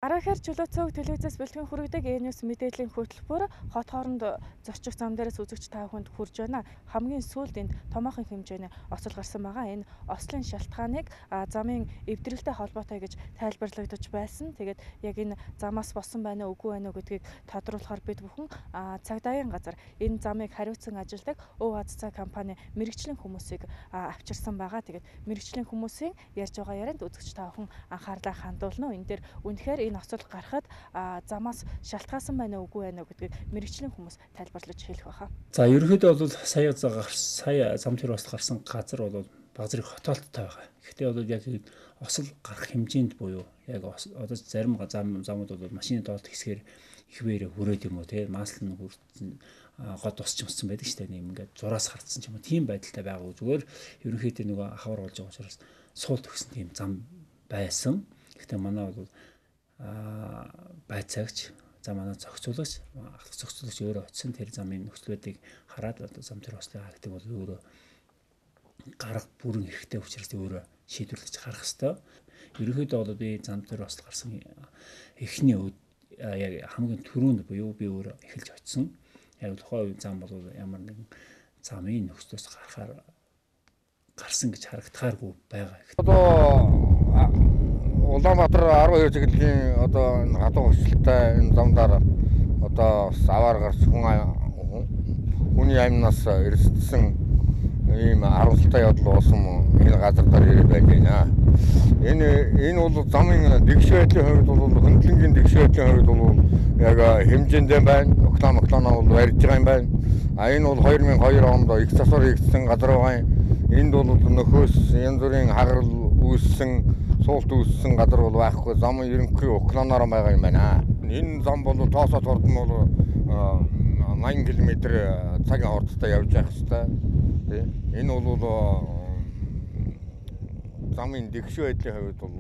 Арахаар чөлөөцөөг телевизээс бэлтгэн хүргэдэг Э-Ньюс мэдээллийн хөтөлбөр хот хооронд зорчих зам дээрээс үзэгч та бүхэнд хүрж байна. Хамгийн сүүлд энд томоохон хэмжээний осол гарсан байгаа. Энэ ослын шалтгааныг замын эвдрэлтэй холбоотой гэж тайлбарлагдаж байсан. Тэгээд яг энэ замаас болсон байна уу, үгүй байна уу гэдгийг тодруулахаар бид бүхэн цагдаагийн газар энэ замыг хариуцсан ажилдаг Өв Аз цаа компани мэрэгжлийн хүмүүсийг авчирсан байгаа. Тэгээд мэрэгжлийн хүмүүсийн ярьж байгаа ярианд үзэгч та бүхэн анхаарлаа хандуулна уу. Энэ дээр үнэхээр энэ осол гарахад замаас шалтгаасан байна уу, үгүй байна уу гэдгийг мэрэгжлийн хүмүүс тайлбарлаж хэлэх байхаа. За ерөнхийдөө бол сая зам тэр осол гарсан газар бол баг зэрэг хотоолттой байгаа. Гэхдээ бол яг осол гарах хэмжээнд буюу яг одоо зарим замууд бол машины доолт хэсгээр ихвээр хүрээд юм уу те маслын хүрсэн год усч юмсан байдаг шүү дээ. Ингээд зураас хардсан ч юм уу тийм байдалтай байгаа. Зүгээр ерөнхийдөө нөгөө ахвар болж байгаа учраас суул төгсөн тийм зам байсан. Гэхдээ манай бол байцаагч за манай зохицуулагч өөрөө очисон тэр замын нөхцөлүүдийг хараад одоо зам тэр ослыг харагддаг бол өөрөө гарах бүрэн хэрэгтэй учраас өөрөө шийдвэрлэж гарах хэвээр. Ерөнхийдөө бол би зам тэр осол гарсан эхний үед яг хамгийн түрүүнд буюу би өөрөө эхэлж очисон. Яг тухайн зам бол ямар нэгэн замын нөхцлөөс гарахаар гарсан гэж харагдахааргүй байгаа. Одоо Улаанбаатар 12 чиглэлийн одоо хатуу хөшлөлтэй энэ замдаар одоо аваар гарч хүний амнаас эрсдсэн ийм харамсалтай явдал болсон энэ газар дээр ирээд байна. Энэ бол замын дэвш байдлын хувьд бол хөндлөнгийн дэвш байдлын хувьд бол яг хэмжээндээ байна. Оклоноо бол барьж байгаа юм байна. Энэ бол 2002 онд их засвар хийгдсэн газар байгаа. Энд бол нөхөөс янз бүрийн хагарал үүссэн суулт үүссэн газар бол байхгүй. Зам ерөнхий оклоноор байгаа юм байна. Энэ зам бол тоосоо хурдан бол 80 км цагийн хурдтай явж явах хэрэгтэй. Энэ бол замын дэвш байдлын хувьд бол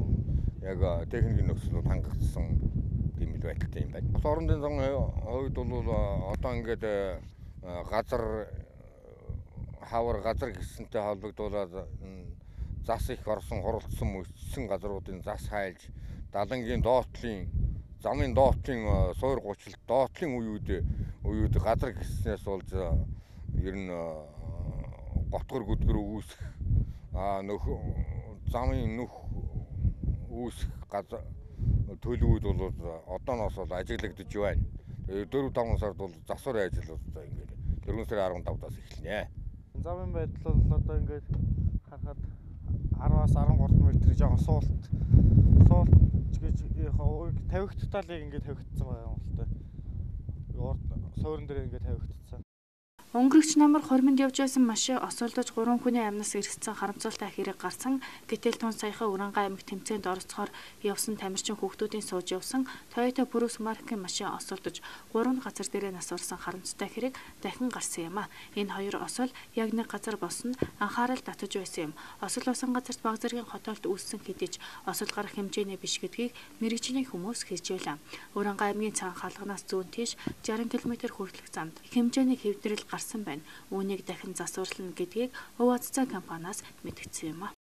яг техникийн нөхцөл хангагдсан тийм л байдалтай юм байна. Орондын замын хувьд бол одоо ингээд газар хавар газар гэсэнтэй холбогдуулаад зас их орсон хуралдсан мөчсөн газруудын зас хайлж далангийн доотлын замын доотлын суур гучлалт доотлын үеүүд газар гиснээс болж ер нь готгор гүдгэр үүсэх замын нүх үүсэх газар төлөвүүд бол одооноос бол ажиглагдж байна. 4-5 сард бол засвар ажил одоо ингээд 4 сарын 15-аас эхэлнэ. Замын байдал бол одоо ингээд харахад 10-аас 13 м жоохон суулт гэж тавигдах талыг ингээд тавигдсан байгаа юм л та. Суурин дээр ингээд тавигдсан. Өнгөрөгч намар хормонд явж байсан машин осолдож 3 хүний амнаас ирсэн харамсалтай хэрэг гарсан. Гэтэл тун саяхан Уранга аймаг тэмцээнд оролцохоор явсан тамирчин хүүхдүүдийн сууж явсан Toyota Prius маркийн машин осолдож 3 газар дээрээ нас орсон харамсалтай хэрэг дахин гарсан юм а. Энэ хоёр осол яг нэг газар босно анхаарал татаж байсан юм. Осол болсон газарт баг зэргийн хотоолт үүссэн хэдий ч осол гарах хэмжээний биш гэдгийг мэрэгжлийн хүмүүс хэлж байлаа. Уранга аймгийн цаан хаалганаас зүүн тийш 60 км хүртэлх замд хэмжээний хэвдрэл гарсан байна. Үүнийг дахин засварлана гэдгийг Өв Аз цаа компаниас мэдгдсэн юм а.